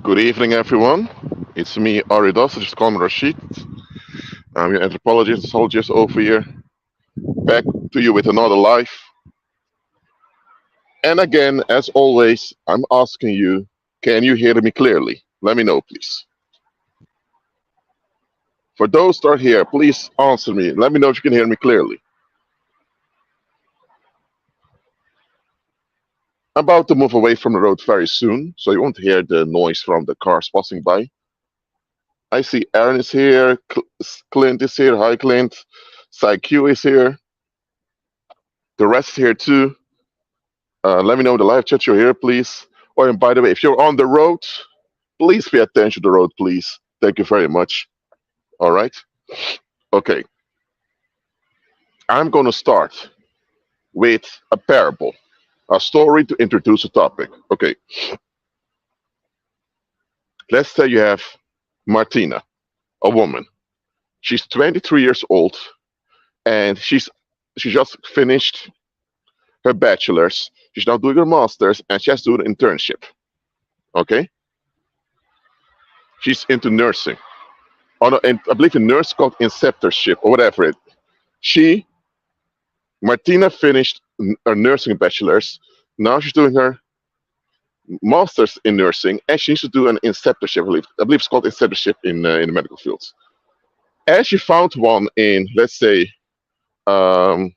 Good evening, everyone. It's me, Aridos, just call me Rashid. I'm your anthropologist, sociologist over here, back to you with another life. And again, as always, I'm asking you, can you hear me clearly? Let me know, please. For those that are here, please answer me. Let me know if you can hear me clearly. I'm about to move away from the road very soon, so you won't hear the noise from the cars passing by. I see Aaron is here, Clint is here. Hi, Clint. Q is here. The rest is here too. Let me know in the live chat you're here, please. Oh, and by the way, if you're on the road, please pay attention to the road, please. Thank you very much. All right. Okay. I'm going to start with a parable, a story to introduce a topic. Okay. Let's say you have Martina, a woman. She's 23 years old, and she just finished her bachelor's. She's now doing her master's, and she has to do an internship. Okay. She's into nursing. Oh, no, and I believe a nurse called inceptorship or whatever it. She, Martina, finished her nursing bachelor's. Now she's doing her master's in nursing, and she needs to do an inceptorship. I believe it's called inceptorship in the medical fields. And she found one in, um,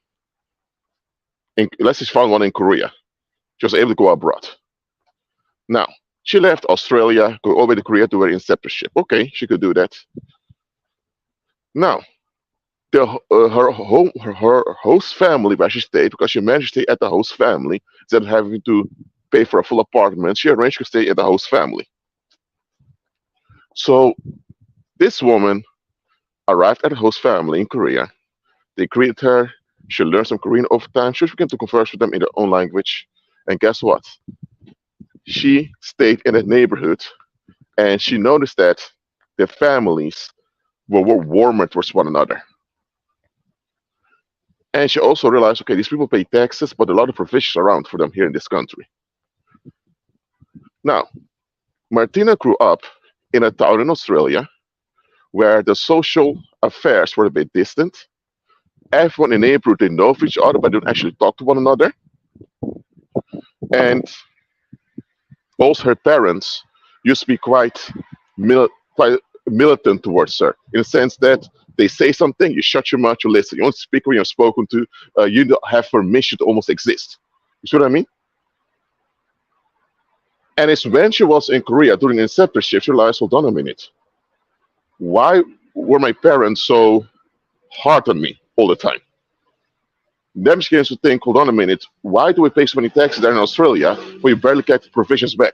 let's say she found one in Korea. She was able to go abroad. Now she left Australia, go all the way to Korea to her inceptorship. Okay, she could do that. Now her host family where she stayed, because she managed to stay at the host family instead of having to pay for a full apartment. She arranged to stay at the host family. So this woman arrived at the host family in Korea. They greeted her. She learned some Korean over time. She began to converse with them in their own language. And guess what? She stayed in that neighborhood, and she noticed that their families were warmer towards one another. And she also realized, okay, these people pay taxes, but a lot of provisions around for them here in this country. Now, Martina grew up in a town in Australia where the social affairs were a bit distant. Everyone in the neighborhood didn't know of each other, but didn't actually talk to one another. And also, her parents used to be quite militant towards her, in the sense that they say something, you shut your mouth, you listen. You don't speak when you're spoken to. You don't have permission to almost exist. You see what I mean? And it's when she was in Korea during the inceptorship, she realized, hold on a minute. Why were my parents so hard on me all the time? Then she begins to think, hold on a minute, why do we pay so many taxes there in Australia when you barely get the provisions back?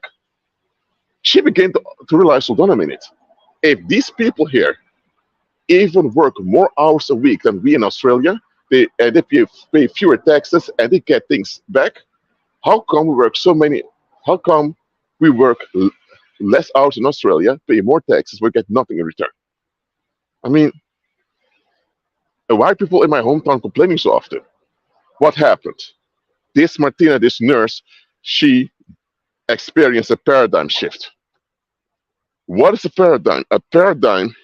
She began to realize, hold on a minute, if these people here even work more hours a week than we in Australia, they pay fewer taxes and they get things back, how come we work less hours in Australia, pay more taxes, we get nothing in return? I mean, why are people in my hometown complaining so often? What happened? This Martina, this nurse, she experienced a paradigm shift. What is a paradigm? A paradigm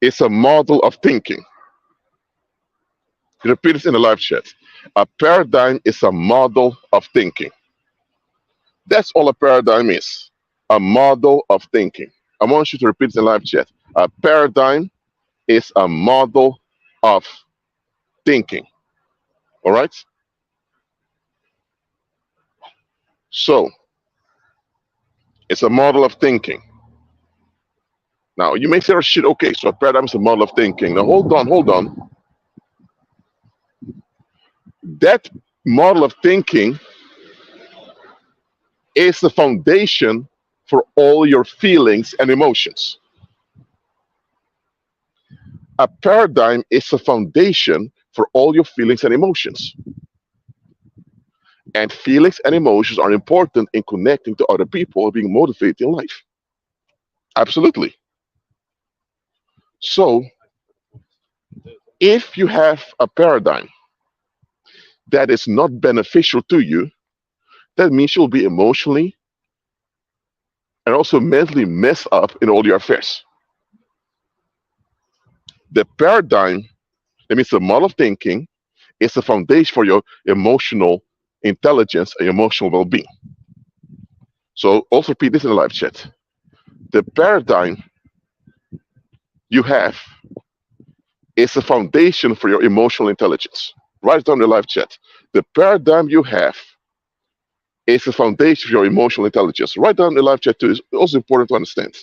is a model of thinking. Repeat this in the live chat. A paradigm is a model of thinking. That's all a paradigm is. A model of thinking. I want you to repeat this in the live chat. A paradigm is a model of thinking. All right? So, it's a model of thinking. Now, you may say, oh, shit, okay, so a paradigm is a model of thinking. Now, hold on. That model of thinking is the foundation for all your feelings and emotions. A paradigm is a foundation for all your feelings and emotions. And feelings and emotions are important in connecting to other people and being motivated in life. Absolutely. So, if you have a paradigm that is not beneficial to you, that means you'll be emotionally and also mentally mess up in all your affairs. The paradigm, that means the model of thinking, is the foundation for your emotional intelligence and emotional well-being. So also repeat this in the live chat. The paradigm you have is the foundation for your emotional intelligence. Write it down in the live chat. The paradigm you have is the foundation for your emotional intelligence. Write down in the live chat too. It's also important to understand.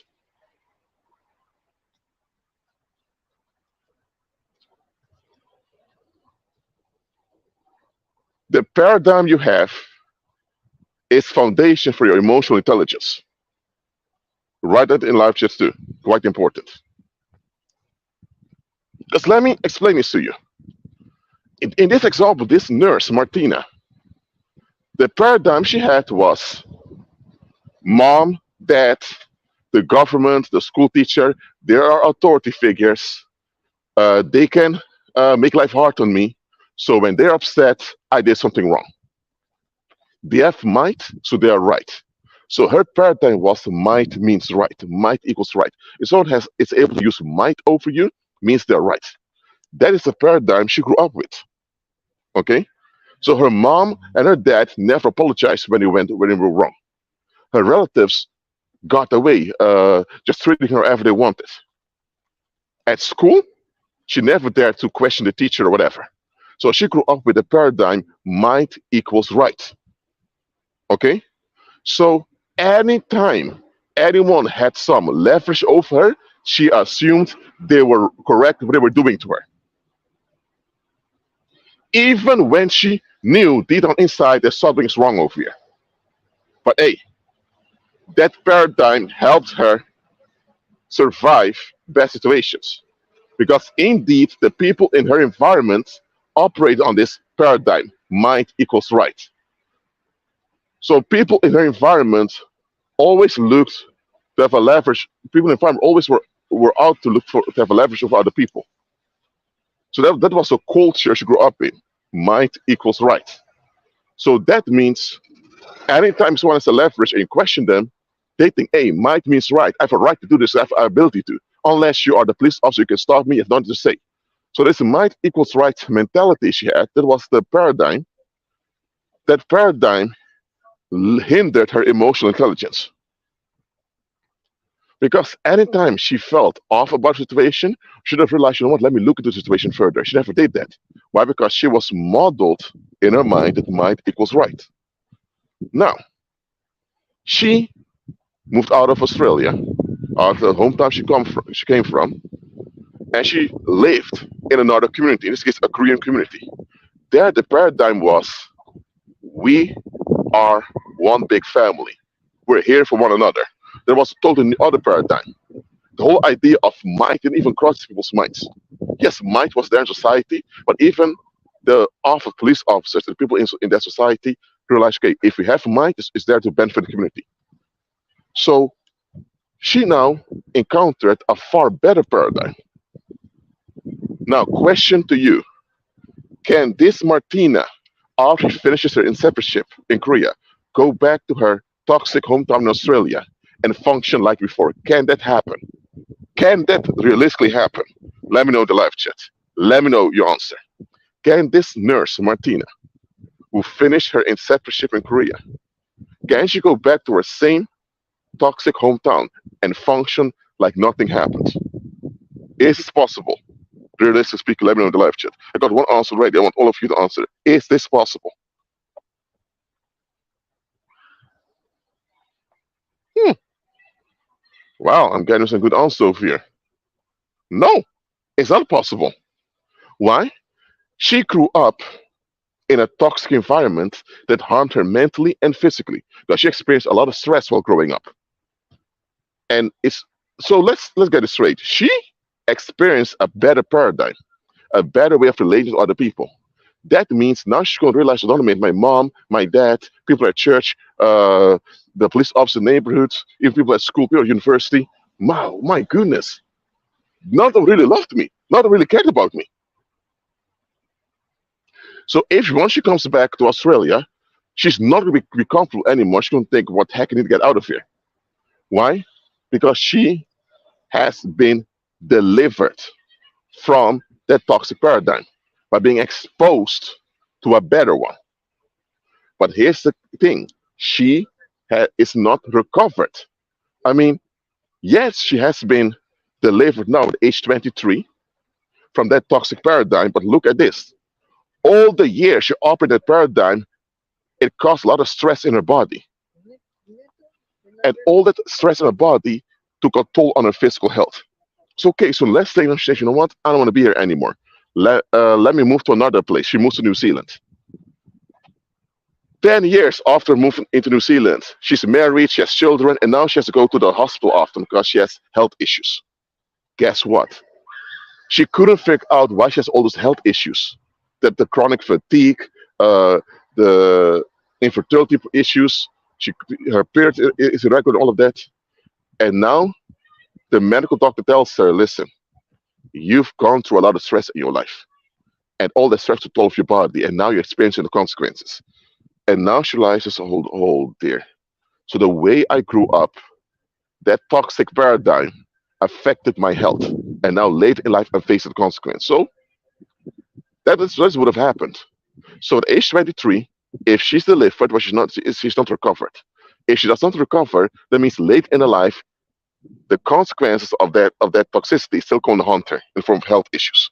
The paradigm you have is foundation for your emotional intelligence. Write that in live chat too. Quite important. Just let me explain this to you. In this example, this nurse, Martina, the paradigm she had was mom, dad, the government, the school teacher, there are authority figures. They can make life hard on me. So when they're upset, I did something wrong. They have might, so they are right. So her paradigm was might means right. Might equals right. If someone is able to use might over you, means they're right. That is the paradigm she grew up with. Okay? So her mom and her dad never apologized when they were wrong. Her relatives got away, just treating her however they wanted. At school, she never dared to question the teacher or whatever. So she grew up with the paradigm might equals right. Okay? So anytime anyone had some leverage over her, she assumed they were correct what they were doing to her. Even when she knew deep down inside that something's wrong over here. But hey, that paradigm helped her survive bad situations. Because indeed, the people in her environment operate on this paradigm might equals right. So people in her environment always looked to have a leverage. People in the environment always were out to look for to have a leverage over other people. So that was a culture she grew up in. Might equals right. So that means anytime someone has a leverage and you question them, they think, hey, might means right. I have a right to do this, I have the ability to. Unless you are the police officer, you can stop me, you have nothing to say. So this might equals right mentality she had, that was the paradigm. That paradigm hindered her emotional intelligence. Because anytime she felt off about the situation, she should have realized, you know what, let me look into the situation further. She never did that. Why? Because she was modeled in her mind that might equals right. Now, she moved out of Australia, out of the hometown she came from, and she lived in another community, in this case, a Korean community. There, the paradigm was, we are one big family. We're here for one another. There was a totally other paradigm. The whole idea of might didn't even cross people's minds. Yes, might was there in society, but even the police officers, the people in that society, realized, okay, if we have might, it's there to benefit the community. So she now encountered a far better paradigm. Now, question to you. Can this Martina, after she finishes her inseparship in Korea, go back to her toxic hometown in Australia and function like before? Can that happen? Can that realistically happen? Let me know in the live chat. Let me know your answer. Can this nurse, Martina, who finished her inseparship in Korea, can she go back to her same toxic hometown and function like nothing happened? Is this possible? Realistically speaking, let me know in the live chat. I got one answer already. I want all of you to answer. Is this possible? Wow, I'm getting some good answers over here. No, it's not possible. Why? She grew up in a toxic environment that harmed her mentally and physically because she experienced a lot of stress while growing up. And it's so let's get it straight. She experienced a better paradigm, a better way of relating to other people. That means now she's going to realize, I don't mean my mom, my dad, people at church, the police officer neighborhoods, even people at school, people at university. Wow, my goodness. None of them really loved me. None of them really cared about me. So if once she comes back to Australia, she's not going to be comfortable anymore. She's going to think, what the heck, I need to get out of here. Why? Because she has been delivered from that toxic paradigm by being exposed to a better one. But here's the thing, she is not recovered. I mean, yes, she has been delivered now at age 23 from that toxic paradigm, but look at this. All the years she operated that paradigm, it caused a lot of stress in her body. And all that stress in her body took a toll on her physical health. So, okay, so let's say she says, you know what? I don't want to be here anymore. Let me move to another place. She moves to New Zealand. 10 years after moving into New Zealand, she's married, she has children, and now she has to go to the hospital often because she has health issues. Guess what? She couldn't figure out why she has all those health issues. That the chronic fatigue, the infertility issues, she, her period is irregular, all of that. And now the medical doctor tells her, listen, you've gone through a lot of stress in your life. And all the stress took toll of your body, and now you're experiencing the consequences. And now she realizes, oh dear. So the way I grew up, that toxic paradigm affected my health. And now late in life, I'm facing the consequence. So that's what have happened. So at age 23, if she's delivered, but she's not recovered. If she does not recover, that means late in her life, the consequences of that toxicity still going to haunt her in the form of health issues.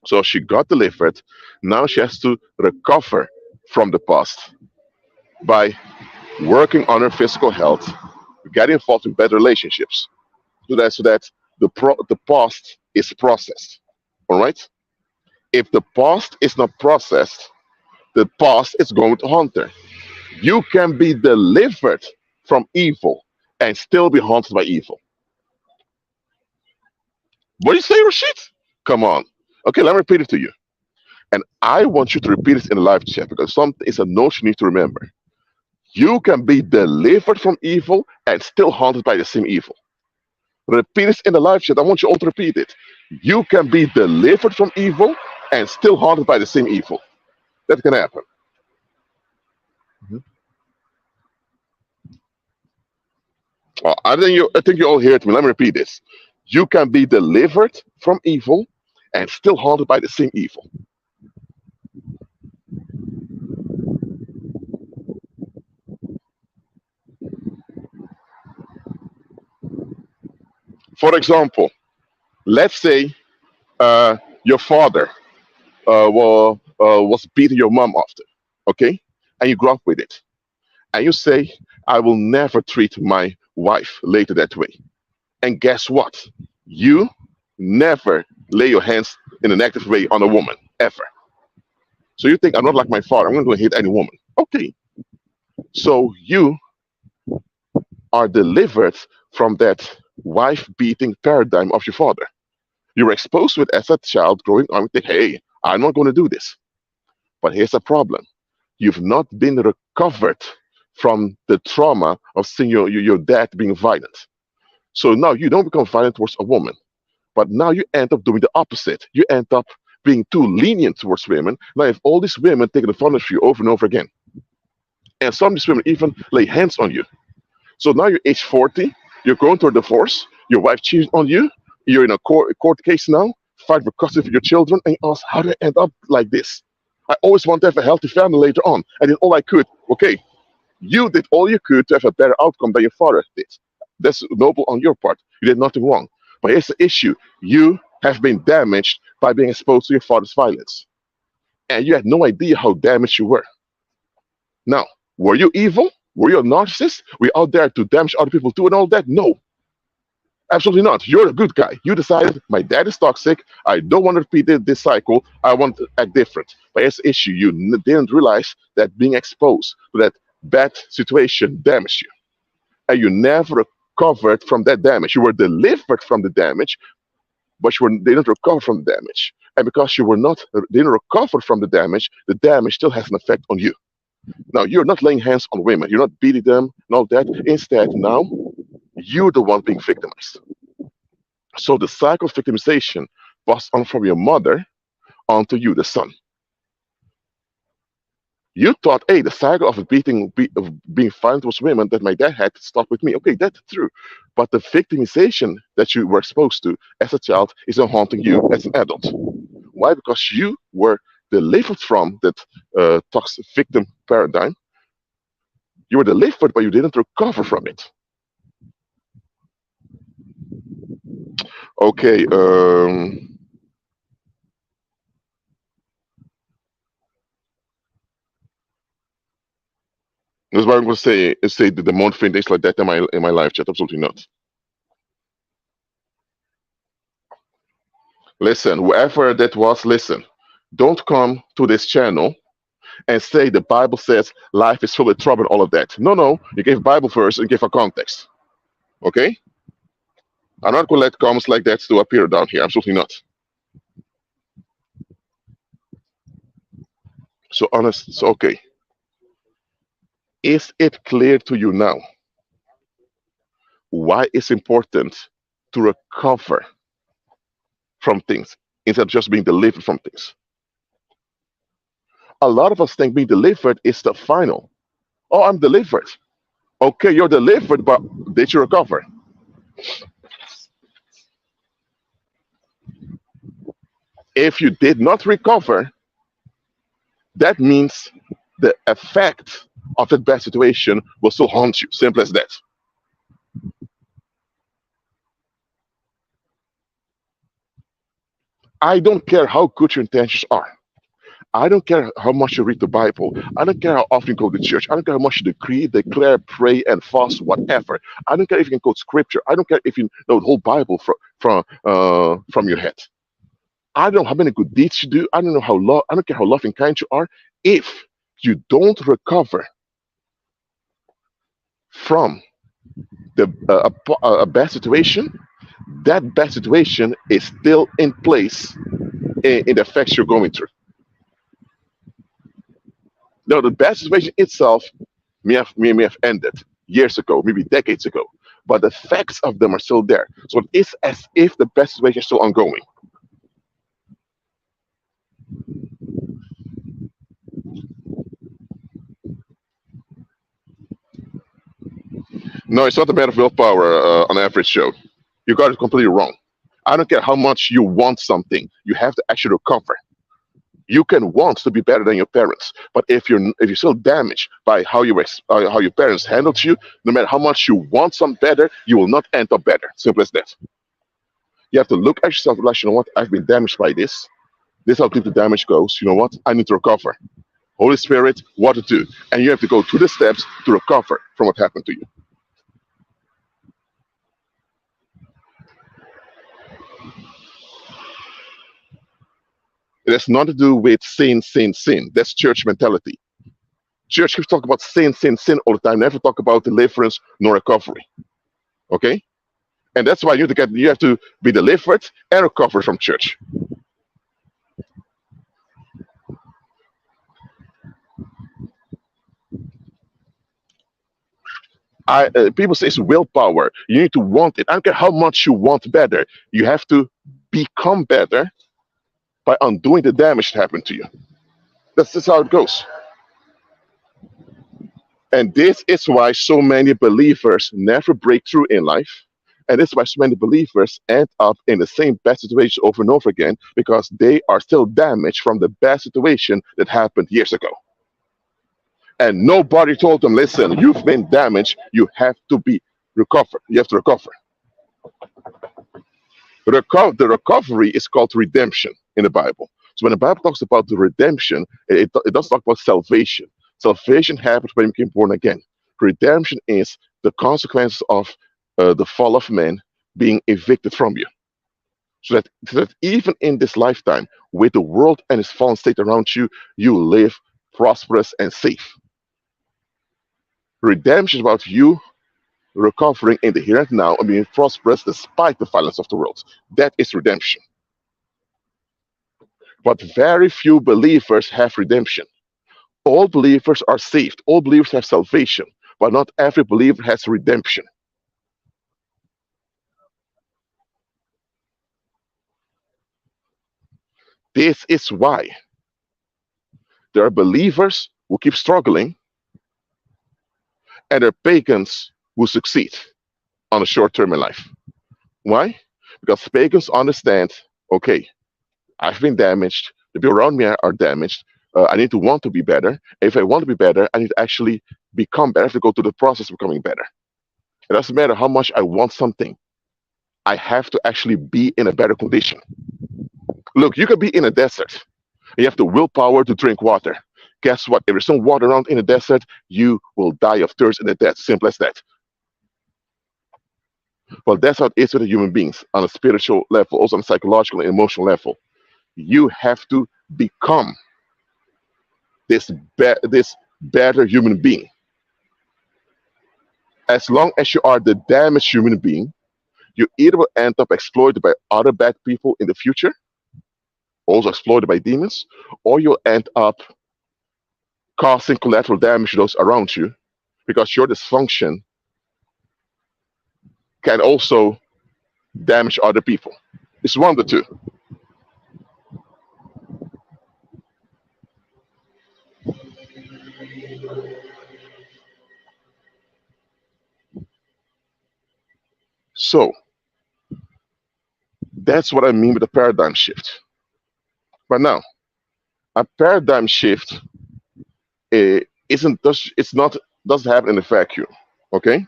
So she got delivered. Now she has to recover from the past by working on her physical health, getting involved in better relationships, so that the past is processed. All right. If the past is not processed, the past is going to haunt her. You can be delivered from evil and still be haunted by evil. What do you say, Rashid? Come on. Okay, let me repeat it to you. And I want you to repeat it in the live chat because something is a notion you need to remember. You can be delivered from evil and still haunted by the same evil. Repeat this in the live chat. I want you all to repeat it. You can be delivered from evil and still haunted by the same evil. That can happen. Mhm. I think you all heard me. Let me repeat this. You can be delivered from evil and still haunted by the same evil. For example, let's say your father was beating your mom often, okay? And you grew up with it. And you say, I will never treat my wife later that way. And guess what? You never lay your hands in a negative way on a woman, ever. So you think, I'm not like my father, I'm not going to hit any woman. Okay. So you are delivered from that wife beating paradigm of your father. You were exposed to it as a child growing up and think, hey, I'm not going to do this. But here's the problem. You've not been recovered from the trauma of seeing your dad being violent. So now you don't become violent towards a woman, but now you end up doing the opposite. You end up being too lenient towards women. Now, if all these women taking advantage of you over and over again, and some of these women even lay hands on you. So now you're age 40, you're going through a divorce, your wife cheated on you, you're in a court case now, fight for custody of your children, and you ask, how did I end up like this? I always want to have a healthy family later on. I did all I could. Okay, you did all you could to have a better outcome than your father did. That's noble on your part. You did nothing wrong. But here's the issue. You have been damaged by being exposed to your father's violence. And you had no idea how damaged you were. Now, were you evil? Were you a narcissist? Were you out there to damage other people too and all that? No, absolutely not. You're a good guy. You decided my dad is toxic. I don't want to repeat this cycle. I want to act different. But here's the issue. You didn't realize that being exposed to that bad situation damaged you. And you never recovered from that damage. You were delivered from the damage, but didn't recover from the damage. And because you didn't recover from the damage still has an effect on you. Now, you're not laying hands on women. You're not beating them and all that. Instead, now, you're the one being victimized. So the cycle of victimization passed on from your mother onto you, the son. You thought, hey, the cycle of being violent towards women that my dad had to stop with me. Okay, that's true. But the victimization that you were exposed to as a child is now haunting you as an adult. Why? Because you were delivered from that toxic victim paradigm. You were delivered, but you didn't recover from it. Okay, that's what I'm going to say the demonic things like that in my life chat. Absolutely not. Listen, whoever that was, listen. Don't come to this channel and say the Bible says life is full of trouble and all of that. No, no. You gave Bible verse and give a context. Okay? I'm not going to let comments like that to appear down here. Absolutely not. So honest. So okay. Is it clear to you now why it's important to recover from things instead of just being delivered from things? A lot of us think being delivered is the final. Oh, I'm delivered. Okay, you're delivered, but did you recover? If you did not recover, that means the effect of that bad situation will still haunt you. Simple as that. I don't care how good your intentions are. I don't care how much you read the Bible. I don't care how often you go to church. I don't care how much you decree, declare, pray, and fast, whatever. I don't care if you can quote scripture. I don't care if you know the whole Bible from your head. I don't know how many good deeds you do. I don't know I don't care how loving kind you are. If you don't recover from a bad situation, that bad situation is still in place in the effects you're going through. Now, the bad situation itself may have ended years ago, maybe decades ago, but the effects of them are still there. So it is as if the bad situation is still ongoing. No, it's not a matter of willpower on average, show. You got it completely wrong. I don't care how much you want something, you have to actually recover. You can want to be better than your parents, but if you're still damaged by how your parents handled you, no matter how much you want some better, you will not end up better. Simple as that. You have to look at yourself and like, you know what? I've been damaged by this. This is how deep the damage goes. You know what? I need to recover. Holy Spirit, what to do? And you have to go through the steps to recover from what happened to you. It has nothing to do with sin, sin, sin. That's church mentality. Church keeps talking about sin, sin, sin all the time. Never talk about deliverance nor recovery. Okay? And that's why you have to be delivered and recover from church. People say it's willpower. You need to want it. I don't care how much you want better. You have to become better by undoing the damage that happened to you. That's just how it goes. And this is why so many believers never break through in life. And this is why so many believers end up in the same bad situation over and over again because they are still damaged from the bad situation that happened years ago. And nobody told them, listen, you've been damaged. You have to be recovered. You have to recover. The recovery is called redemption in the Bible. So when the Bible talks about the redemption, it does talk about salvation. Salvation happens when you became born again. Redemption is the consequence of the fall of man being evicted from you. So that even in this lifetime, with the world and its fallen state around you, you live prosperous and safe. Redemption is about you recovering in the here and now and being prosperous despite the violence of the world. That is redemption. But very few believers have redemption. All believers are saved, all believers have salvation, but not every believer has redemption. This is why there are believers will keep struggling, and there are pagans who succeed on the short term in life. Why? Because pagans understand, okay, I've been damaged, the people around me are damaged. I need to want to be better. If I want to be better, I need to actually become better. I have to go through the process of becoming better. It doesn't matter how much I want something, I have to actually be in a better condition. Look, you could be in a desert. You have the willpower to drink water. Guess what? If there's no water around in the desert, you will die of thirst in the desert. Simple as that. Well, that's how it is with the human beings on a spiritual level, also on a psychological and emotional level. You have to become this better human being. As long as you are the damaged human being, you either will end up exploited by other bad people in the future, also exploited by demons, or you'll end up causing collateral damage to those around you because your dysfunction can also damage other people. It's one of the two. So that's what I mean with the paradigm shift. But now, a paradigm shift it's not doesn't happen in a vacuum. Okay,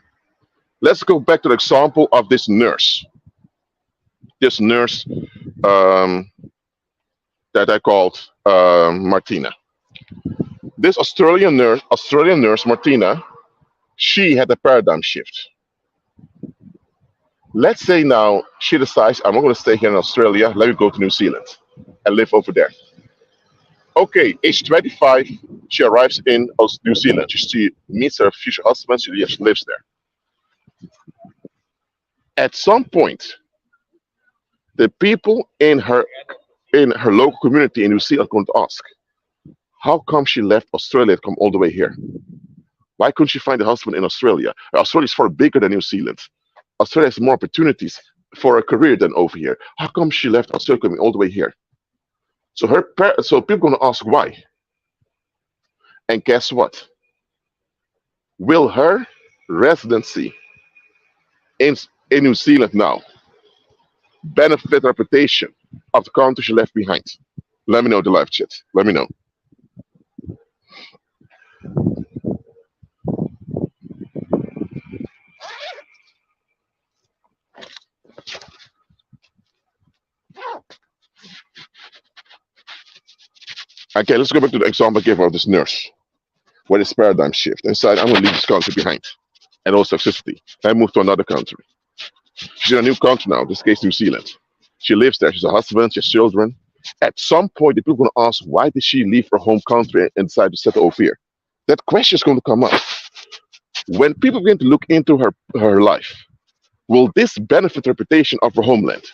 let's go back to the example of this nurse. This nurse that I called Martina. This Australian nurse Martina, she had a paradigm shift. Let's say now she decides I'm not going to stay here in Australia. Let me go to New Zealand and live over there. Okay, age 25, she arrives in New Zealand. She meets her future husband. She lives there. At some point, the people in her local community in New Zealand are going to ask, how come she left Australia to come all the way here? Why couldn't she find a husband in Australia? Australia is far bigger than New Zealand. Australia has more opportunities for a career than over here. How come she left Australia coming all the way here? So people are going to ask why. And guess what? Will her residency in, in New Zealand now benefit the reputation of the country she left behind? Let me know the live chat. Let me know. Okay, let's go back to the example I gave of this nurse, where this paradigm shift and said, I'm going to leave this country behind, and also toxicity. I move to another country. She's in a new country now, in this case, New Zealand. She lives there. She's a husband, she has children. At some point, the people are going to ask, why did she leave her home country and decide to settle over here? That question is going to come up. When people begin to look into her life, will this benefit the reputation of her homeland?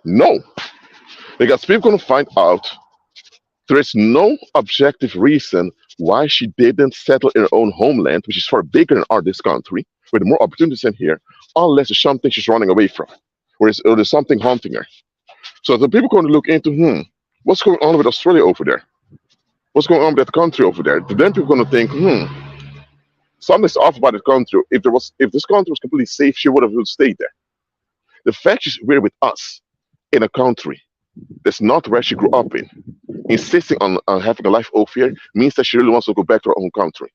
No, because people are going to find out there is no objective reason why she didn't settle in her own homeland, which is far bigger than this country, with more opportunities in here, unless there's something she's running away from, or there's something haunting her. So the people are going to look into, what's going on with Australia over there? What's going on with that country over there? Then people are going to think, something's off about the country. If this country was completely safe, she would have stayed there. The fact she's here with us in a country that's not where she grew up in, insisting on having a life over here, means that she really wants to go back to her own country.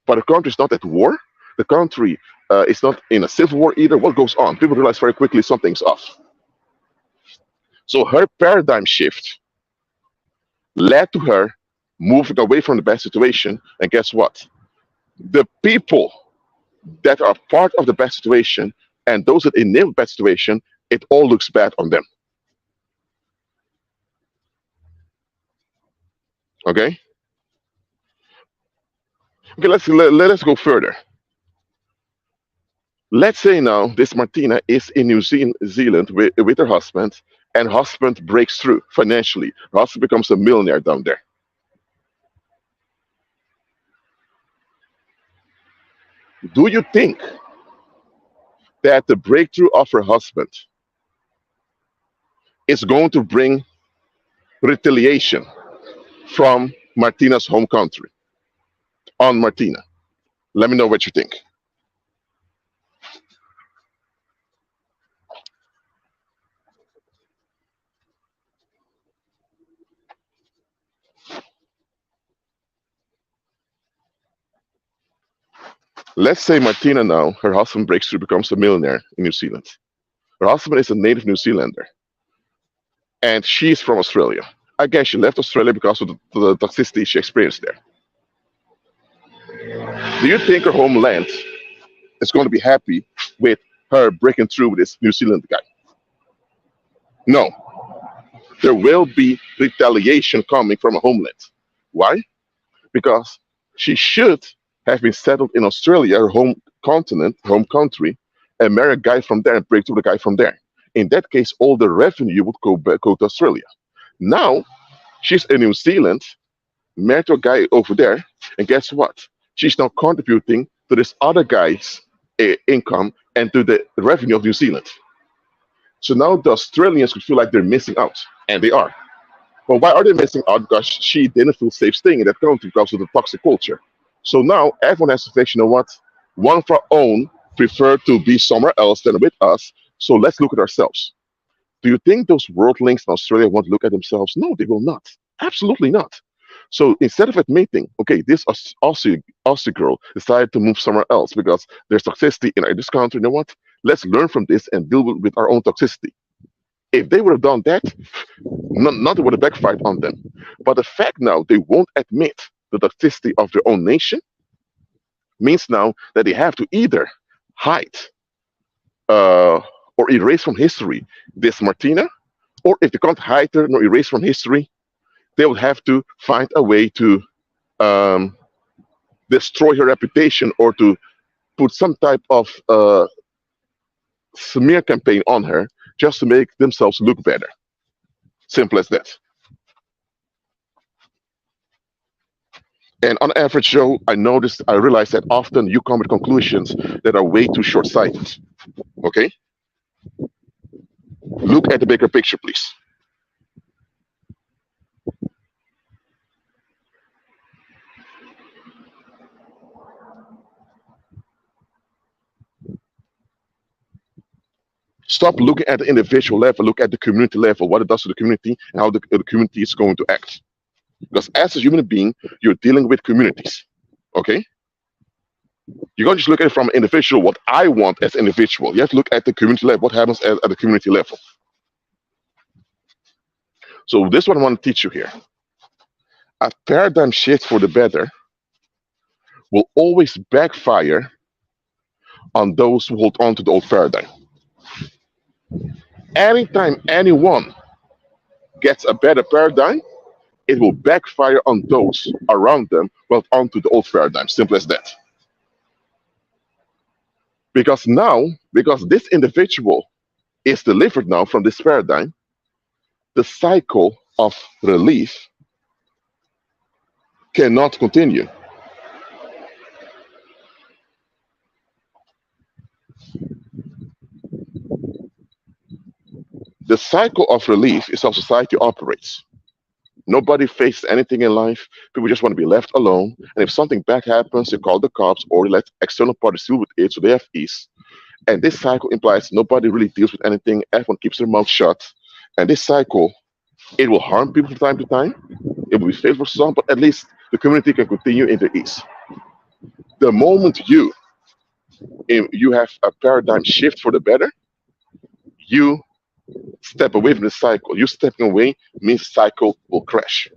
But the country is not at war. The country is not in a civil war either. What goes on? People realize very quickly something's off. So her paradigm shift led to her moving away from the bad situation. And guess what? The people that are part of the bad situation and those that enable the bad situation, it all looks bad on them. Okay? Okay, let's go further. Let's say now this Martina is in New Zealand with her husband, and husband breaks through financially. Her husband becomes a millionaire down there. Do you think that the breakthrough of her husband is going to bring retaliation from Martina's home country on Martina? Let me know what you think. Let's say Martina now, her husband breaks through, becomes a millionaire in New Zealand. Her husband is a native New Zealander, and she's from Australia. Again, she left Australia because of the toxicity she experienced there. Do you think her homeland is going to be happy with her breaking through with this New Zealand guy? No. There will be retaliation coming from her homeland. Why? Because she should have been settled in Australia, her home continent, home country, and marry a guy from there and break through the guy from there. In that case, all the revenue would go to Australia. Now, she's in New Zealand, married to a guy over there, and guess what? She's now contributing to this other guy's income and to the revenue of New Zealand. So now the Australians could feel like they're missing out, and they are. But why are they missing out? Because she didn't feel safe staying in that country because of the toxic culture. So now everyone has to think, you know what? One of our own prefer to be somewhere else than with us. So let's look at ourselves. Do you think those worldlings in Australia want to look at themselves? No, they will not. Absolutely not. So instead of admitting, okay, this Aussie girl decided to move somewhere else because there's toxicity in this country, you know what? Let's learn from this and deal with our own toxicity. If they would have done that, nothing would have backfired on them. But the fact now they won't admit the toxicity of their own nation means now that they have to either hide or erase from history this Martina, or if they can't hide her nor erase from history, they would have to find a way to um, destroy her reputation or to put some type of smear campaign on her just to make themselves look better. Simple as that. And on average, Joe, I realize that often you come with conclusions that are way too short sighted. Okay? Look at the bigger picture, please. Stop looking at the individual level, look at the community level, what it does to the community, and how the community is going to act. Because as a human being, you're dealing with communities. Okay? You can't just look at it from an individual, what I want as an individual. You have to look at the community level, what happens at the community level. So this is what I want to teach you here. A paradigm shift for the better will always backfire on those who hold on to the old paradigm. Anytime anyone gets a better paradigm, it will backfire on those around them who hold on to the old paradigm. Simple as that. Because now, because this individual is delivered now from this paradigm, the cycle of relief cannot continue. The cycle of relief is how society operates. Nobody faces anything in life. People just want to be left alone. And if something bad happens, they call the cops or they let external parties deal with it so they have ease. And this cycle implies nobody really deals with anything. Everyone keeps their mouth shut. And this cycle, it will harm people from time to time. It will be favorable for some, but at least the community can continue in their ease. The moment you have a paradigm shift for the better, you step away from the cycle. You stepping away means the cycle will crash.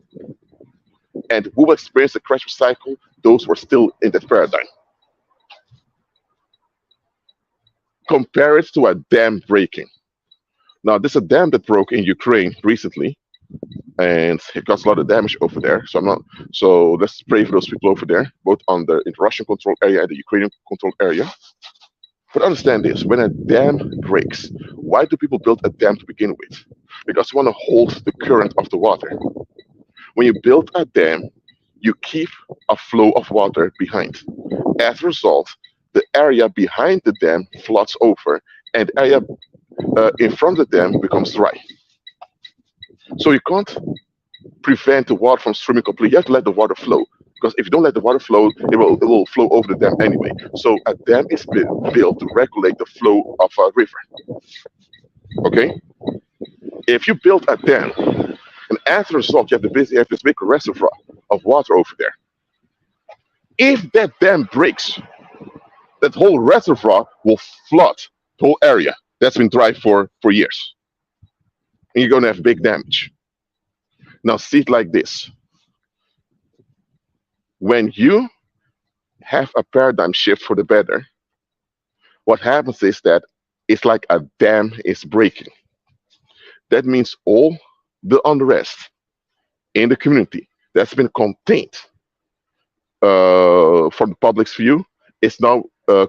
And who will experience the crash of cycle? Those who are still in that paradigm. Compare it to a dam breaking. Now, there's a dam that broke in Ukraine recently, and it caused a lot of damage over there. So let's pray for those people over there, both on the Russian control area and the Ukrainian control area. But understand this, when a dam breaks, why do people build a dam to begin with? Because you want to hold the current of the water. When you build a dam, you keep a flow of water behind. As a result, the area behind the dam floods over, and the area in front of the dam becomes dry. So you can't prevent the water from streaming completely. You have to let the water flow. Because if you don't let the water flow, it will flow over the dam anyway. So a dam is built to regulate the flow of a river. Okay? If you build a dam, and as a result, you have this big reservoir of water over there. If that dam breaks, that whole reservoir will flood the whole area that's been dry for years. And you're going to have big damage. Now, see it like this. When you have a paradigm shift for the better, what happens is that it's like a dam is breaking. That means all the unrest in the community that's been contained from the public's view is now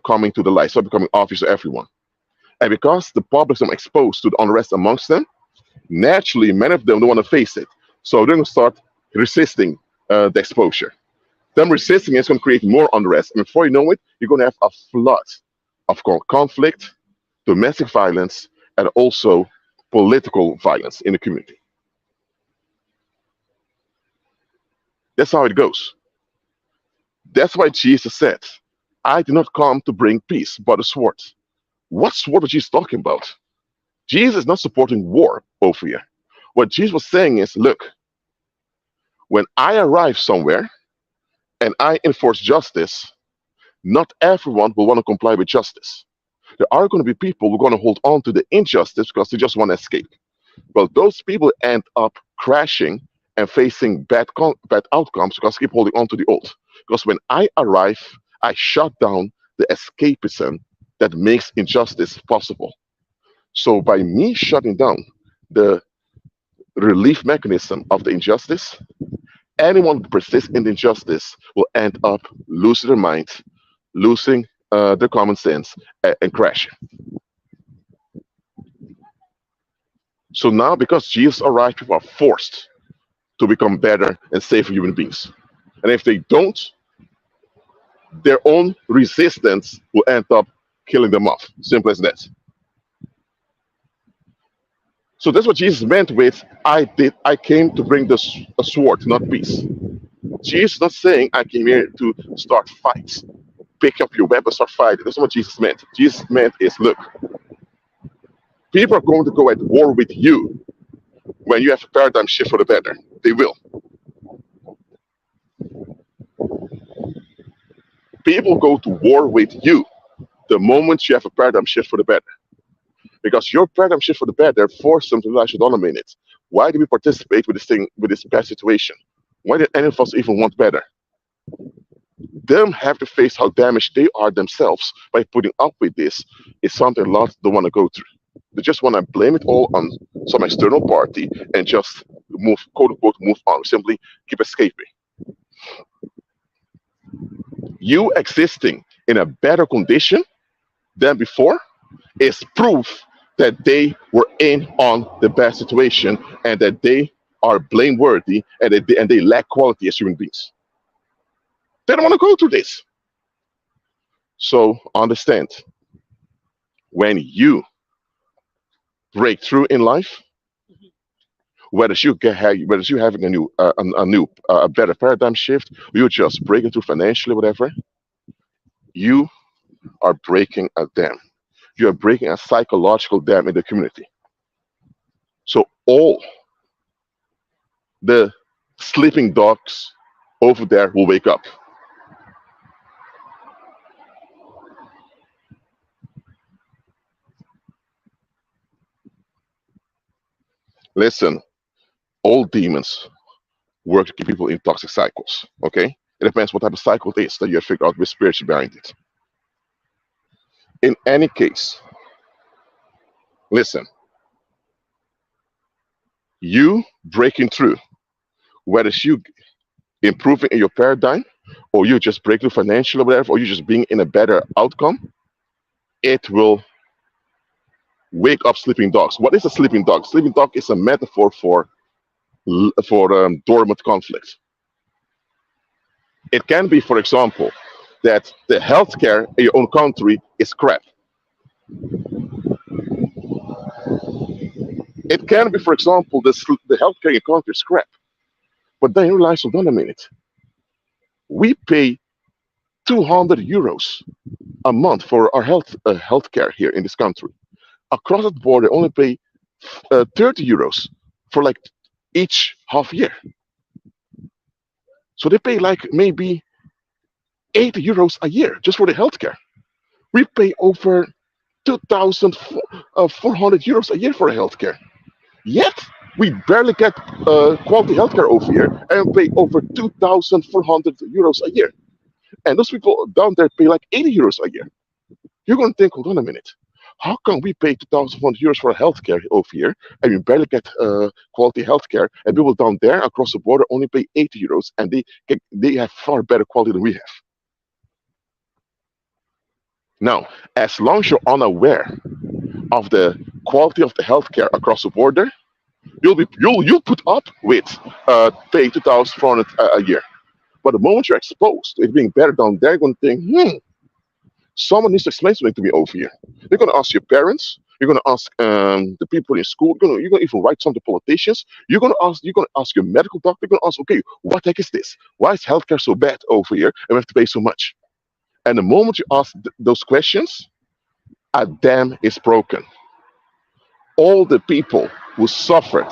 coming to the light, so becoming obvious to everyone. And because the public is exposed to the unrest amongst them, naturally, many of them don't want to face it. So they're going to start resisting the exposure. Them resisting is going to create more unrest. And before you know it, you're going to have a flood of conflict, domestic violence, and also political violence in the community. That's how it goes. That's why Jesus said, I did not come to bring peace, but a sword. What sword was Jesus talking about? Jesus is not supporting war over here. What Jesus was saying is, look, when I arrive somewhere and I enforce justice, not everyone will want to comply with justice. There are going to be people who are going to hold on to the injustice because they just want to escape. Well, those people end up crashing and facing bad outcomes because they keep holding on to the old. Because when I arrive, I shut down the escapism that makes injustice possible. So by me shutting down the relief mechanism of the injustice, anyone who persists in the injustice will end up losing their mind, losing their common sense, and crashing. So now, because Jesus arrived, people are forced to become better and safer human beings. And if they don't, their own resistance will end up killing them off. Simple as that. So that's what Jesus meant with, I came to bring a sword, not peace. Jesus is not saying I came here to start fights. Pick up your weapon, start fighting. That's not what Jesus meant. Jesus meant is, look, people are going to go at war with you when you have a paradigm shift for the better. They will. People go to war with you the moment you have a paradigm shift for the better. Because your paradigm shift for the better forced them to realize you don't mean it. Why do we participate with this thing, with this bad situation? Why did any of us even want better? Them have to face how damaged they are themselves by putting up with this is something a lot don't want to go through. They just want to blame it all on some external party and just move, quote unquote, move on. Simply keep escaping. You existing in a better condition than before is proof that they were in on the bad situation and that they are blameworthy and they lack quality as human beings. They don't want to go through this. So understand, when you break through in life, whether you having a better paradigm shift, or you're just breaking through financially, whatever, you are breaking a dam. You are breaking a psychological dam in the community. So all the sleeping dogs over there will wake up. Listen, all demons work to keep people in toxic cycles. Okay? It depends what type of cycle it is that you have figured out with spiritual behind it. In any case, listen, you breaking through, whether it's you improving in your paradigm, or you just break through financially or whatever, or you just being in a better outcome, it will wake up sleeping dogs. What is a sleeping dog? Sleeping dog is a metaphor for dormant conflict. It can be, for example, that the healthcare in your own country is crap. It can be, for example, the healthcare in your country is crap. But then you realize, hold on a minute, we pay 200 euros a month for our healthcare here in this country. Across the board, they only pay 30 euros for like each half year. So they pay like maybe 80 euros a year just for the healthcare. We pay over 2,400 euros a year for healthcare. Yet we barely get quality healthcare over here and pay over 2,400 euros a year. And those people down there pay like 80 euros a year. You're going to think, hold on a minute. How come we pay 2,400 euros for healthcare over here and we barely get quality healthcare, and people down there across the border only pay 80 euros and they have far better quality than we have? Now, as long as you're unaware of the quality of the healthcare across the border, you'll put up with pay 2,400 a year. But the moment you're exposed to it being better down there, you're going to think, someone needs to explain something to me over here. You're going to ask your parents. You're going to ask the people in school. You're going to even write some to politicians. You're going to ask your medical doctor. You're going to ask, okay, what the heck is this? Why is healthcare so bad over here and we have to pay so much? And the moment you ask those questions, a dam is broken. All the people who suffered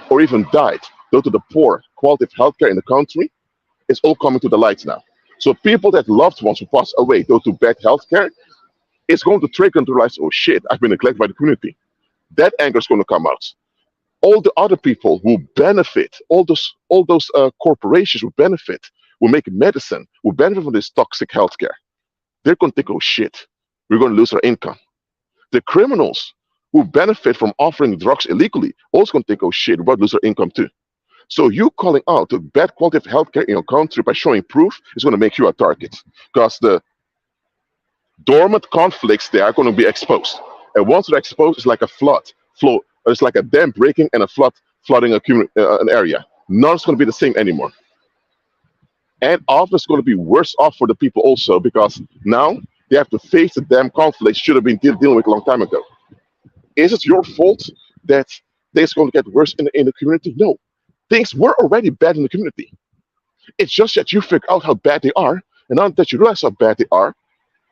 or even died due to the poor quality of healthcare in the country is all coming to the light now. So people that loved ones who passed away due to bad healthcare, it's going to trigger them to realize, oh shit, I've been neglected by the community. That anger is going to come out. All the other people who benefit, all those corporations who benefit, who make medicine, who benefit from this toxic healthcare, they're going to think, oh shit, we're going to lose our income. The criminals who benefit from offering drugs illegally also going to think, oh shit, we're about to lose our income too. So you calling out the bad quality of healthcare in your country by showing proof is going to make you a target, because the dormant conflicts there are going to be exposed. And once they're exposed, it's like a flow. It's like a dam breaking and a flooding an area. None's going to be the same anymore. And often it's going to be worse off for the people also, because now they have to face the damn conflicts should have been dealing with a long time ago. Is it your fault that things are going to get worse in the community? No. Things were already bad in the community. It's just that you figure out how bad they are, and now that you realize how bad they are,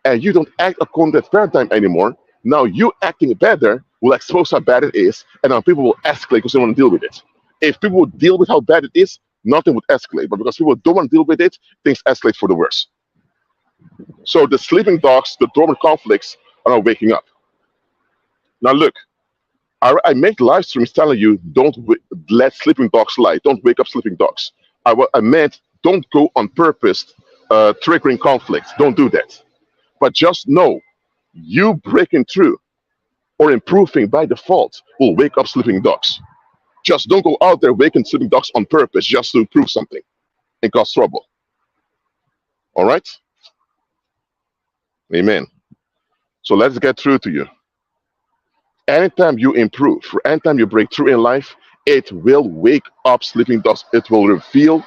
and you don't act according to that paradigm anymore, now you acting better will expose how bad it is, and now people will escalate because they want to deal with it. If people would deal with how bad it is, nothing would escalate. But because people don't want to deal with it, things escalate for the worse. So the sleeping dogs, the dormant conflicts, are now waking up. Now look, I make live streams telling you don't let sleeping dogs lie. Don't wake up sleeping dogs. I meant don't go on purpose triggering conflicts. Don't do that. But just know you breaking through or improving by default will wake up sleeping dogs. Just don't go out there waking sleeping dogs on purpose just to improve something and cause trouble. All right? Amen. So let's get through to you. Anytime you improve, anytime you break through in life, it will wake up sleeping dogs. It will reveal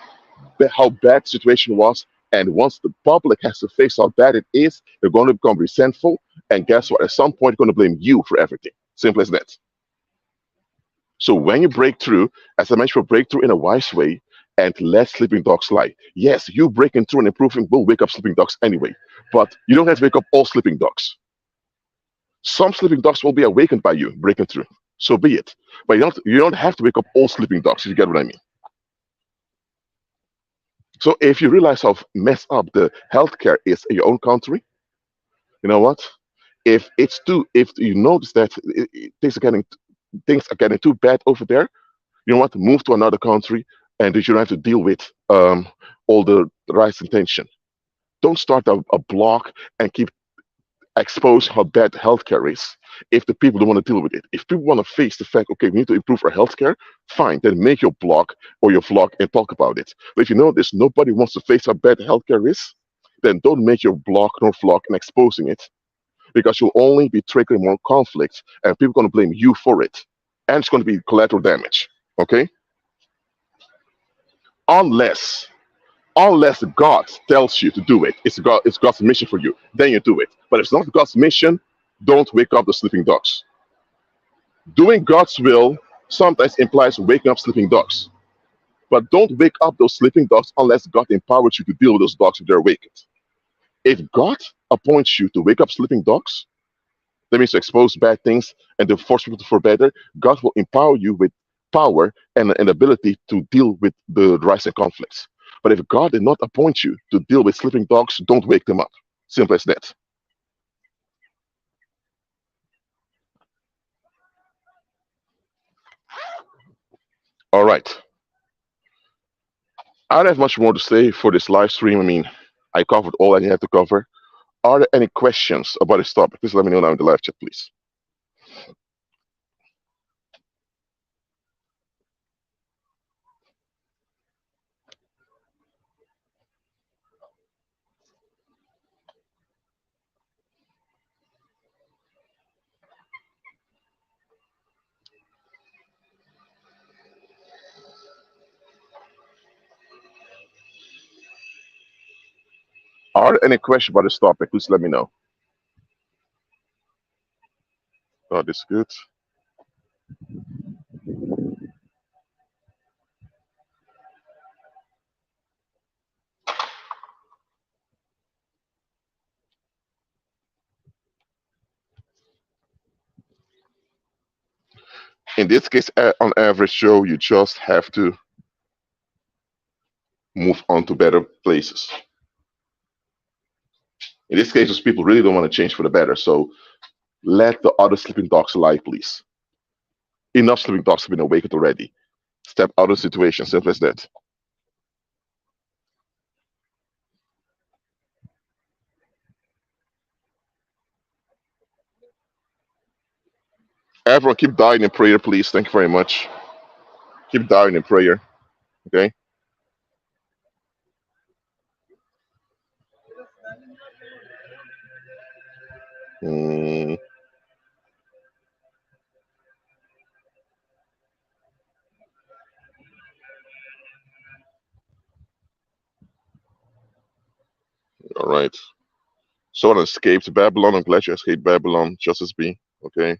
how bad the situation was. And once the public has to face how bad it is, they're going to become resentful. And guess what? At some point, they're going to blame you for everything. Simple as that. So when you break through, as I mentioned, break through in a wise way and let sleeping dogs lie. Yes, you breaking through and improving will wake up sleeping dogs anyway. But you don't have to wake up all sleeping dogs. Some sleeping dogs will be awakened by you breaking through. So be it. But you don't have to wake up all sleeping dogs, if you get what I mean. So if you realize how messed up the healthcare is in your own country, you know what? If you notice that things are getting too bad over there, you know what? Move to another country, and you don't have to deal with all the rising tension. Don't start a blog and keep expose how bad healthcare is if the people don't want to deal with it. If people want to face the fact, okay, we need to improve our healthcare, fine, then make your blog or your vlog and talk about it. But if you notice nobody wants to face how bad healthcare is, then don't make your blog nor vlog and exposing it, because you'll only be triggering more conflict and people are going to blame you for it. And it's going to be collateral damage. Okay? Unless unless God tells you to do it. It's God's mission for you. Then you do it. But if it's not God's mission, don't wake up the sleeping dogs. Doing God's will sometimes implies waking up sleeping dogs. But don't wake up those sleeping dogs unless God empowers you to deal with those dogs if they're awakened. If God appoints you to wake up sleeping dogs, that means to expose bad things and to force people to for better, God will empower you with power and an ability to deal with the rising conflicts. But if God did not appoint you to deal with sleeping dogs, don't wake them up. Simple as that. All right. I don't have much more to say for this live stream. I mean, I covered all I had to cover. Are there any questions about this topic? Please let me know now in the live chat, please. Are there any questions about this topic? Please let me know. Oh, this is good. In this case, on average, Joe, you just have to move on to better places. In this case, those people really don't want to change for the better. So let the other sleeping dogs lie, please. Enough sleeping dogs have been awakened already. Step out of the situation, simple as that. Everyone, keep dying in prayer, please. Thank you very much. Keep dying in prayer. Okay. Mm, all right. Someone escaped Babylon. I'm glad you escaped Babylon. Justice be. Okay.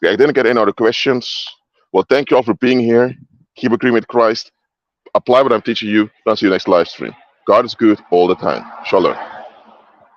Okay. I didn't get any other questions. Well, thank you all for being here. Keep agreeing with Christ. Apply what I'm teaching you. I'll see you next live stream. God is good all the time. Shalom.